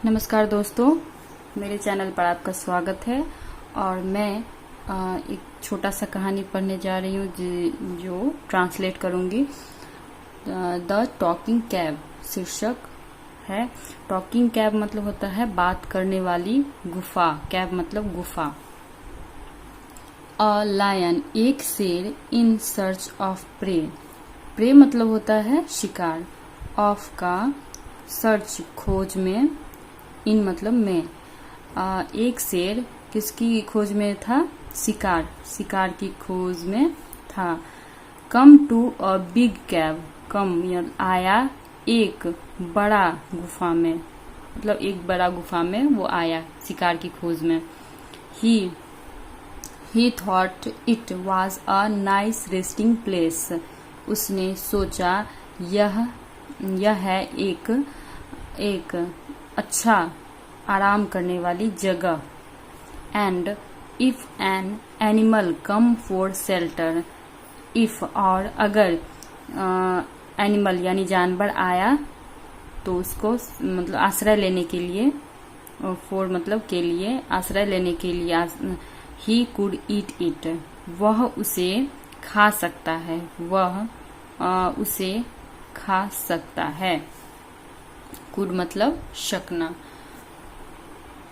नमस्कार दोस्तों, मेरे चैनल पर आपका स्वागत है। और मैं एक छोटा सा कहानी पढ़ने जा रही हूँ जो ट्रांसलेट करूँगी। द टॉकिंग कैब शीर्षक है। टॉकिंग कैब मतलब होता है बात करने वाली गुफा। कैब मतलब गुफा। अ लायन एक शेर in search of prey. Prey मतलब होता है शिकार। ऑफ का सर्च खोज में, इन मतलब में। एक शेर किसकी खोज में था? शिकार की खोज में था। Come to a big कैव। कम आया एक बड़ा गुफा में, मतलब एक बड़ा गुफा में वो आया शिकार की खोज में। ही thought it was a nice resting place. उसने सोचा यह है एक अच्छा आराम करने वाली जगह। And if an animal come for shelter. If और अगर एनिमल यानी जानवर आया तो उसको मतलब आश्रय लेने के लिए, फॉर मतलब के लिए, आश्रय लेने के लिए। He could eat it. वह उसे खा सकता है। वह उसे खा सकता है। कुड मतलब शकना।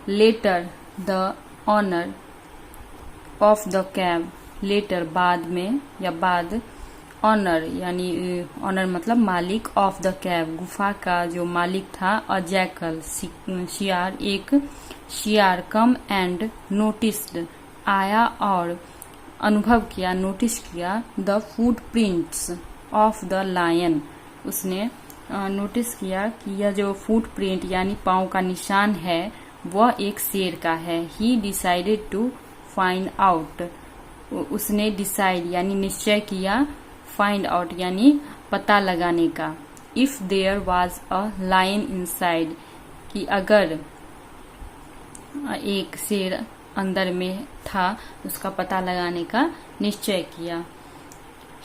Later the owner of the cave. Later बाद में या बाद। ऑनर यानी ऑनर मतलब मालिक। ऑफ द कैब गुफा का जो मालिक था। अ जैकल शियार, एक शियार। कम एंड नोटिस्ड आया और अनुभव किया, नोटिस किया। The footprints of the lion. उसने नोटिस किया कि यह जो फुट प्रिंट यानी पांव का निशान है वह एक शेर का है। He decided to find out. उसने डिसाइड यानी निश्चय किया। फाइंड आउट यानी पता लगाने का। If there was a lion inside, कि अगर एक शेर अंदर में था उसका पता लगाने का निश्चय किया।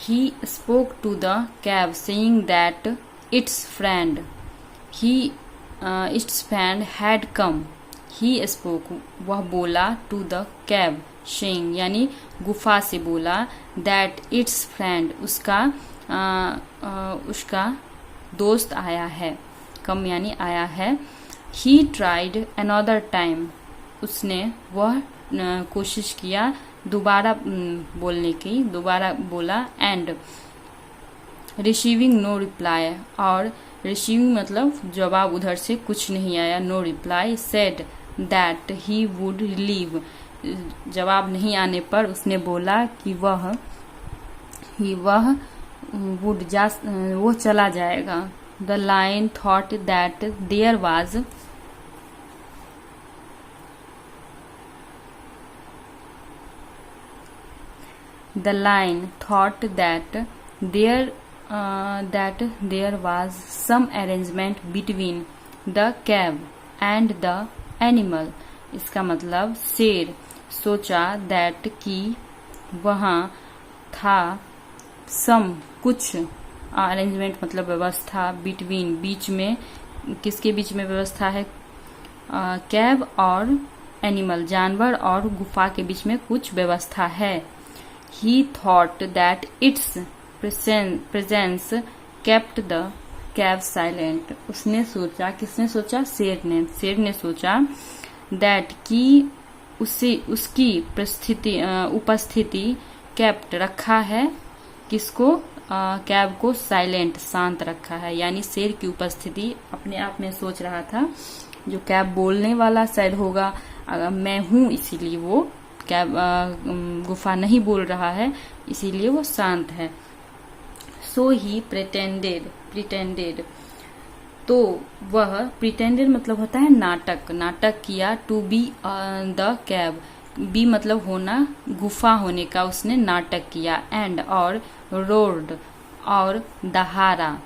He spoke to the cab saying that its friend had come. He spoke वह बोला to the cab saying यानी गुफा से बोला that its friend उसका दोस्त आया है। कम यानी आया है। He tried another time. उसने वह कोशिश किया दोबारा बोलने की, दोबारा बोला। एंड रिसीविंग नो रिप्लाई, और रिसीविंग मतलब जवाब उधर से कुछ नहीं आया। No reply said that he would leave. जवाब नहीं आने पर उसने बोला कि वह वुड वो चला जाएगा। The lion thought that there was The lion thought that there was some arrangement between the cab and the animal. इसका मतलब शेर सोचा that कि वहाँ था some कुछ, arrangement मतलब व्यवस्था, between बीच में। किसके बीच में व्यवस्था है? कैब और एनिमल जानवर और गुफा के बीच में कुछ व्यवस्था है। He thought that its presence kept the cab silent. उसने सोचा, किसने सोचा? शेर ने सोचा that कि उसकी उपस्थिति kept रखा है, किसको? कैब को साइलेंट शांत रखा है। यानी शेर की उपस्थिति अपने आप में सोच रहा था जो कैब बोलने वाला शायद होगा, अगर मैं हूं इसीलिए वो कैब गुफा नहीं बोल रहा है, इसीलिए वो शांत है। सो ही प्रिटेंडेड तो वह प्रिटेंडेड मतलब होता है नाटक किया। To be the cave, be मतलब होना, गुफा होने का उसने नाटक किया। एंड और रोड और दहाड़ा,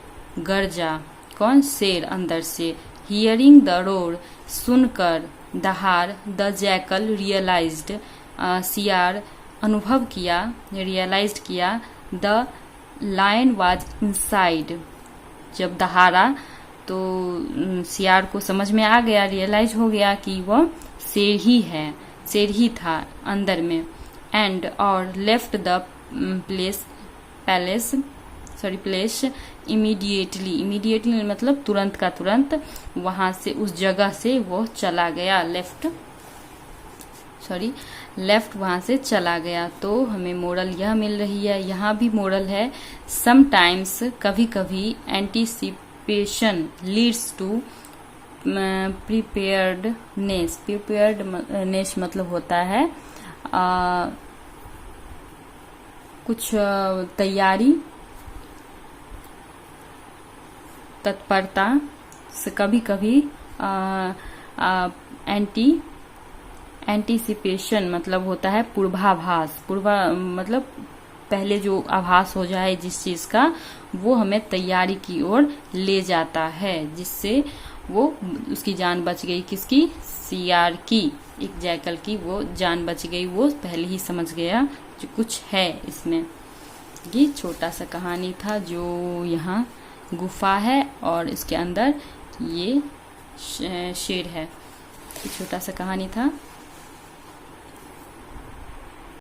गरजा। कौन? शेर अंदर से। हियरिंग द रोड सुनकर दहाड़। द जैकल रियलाइज्ड शियार अनुभव किया, रियलाइज्ड किया। द लायन वाज इनसाइड जब दहाड़ा तो सियार को समझ में आ गया, रियलाइज हो गया कि वह शेर ही है, शेर ही था अंदर में। एंड और लेफ्ट द प्लेस इमीडिएटली मतलब तुरंत का तुरंत वहां से, उस जगह से वो चला गया, लेफ्ट वहां से चला गया। तो हमें मोरल यह मिल रही है, यहाँ भी मोरल है, समटाइम्स कभी कभी एंटीसिपेशन लीड्स टू प्रिपेयर्डनेस मतलब होता है कुछ तैयारी, तत्परता से, कभी कभी एंटीसिपेशन मतलब होता है पूर्वाभास, मतलब पहले जो आभास हो जाए जिस चीज का, वो हमें तैयारी की ओर ले जाता है, जिससे वो उसकी जान बच गई। किसकी? सियार की, एक जैकल की वो जान बच गई। वो पहले ही समझ गया जो कुछ है इसमें। ये छोटा सा कहानी था जो यहाँ गुफा है और इसके अंदर ये शेर है। ये छोटा सा कहानी था।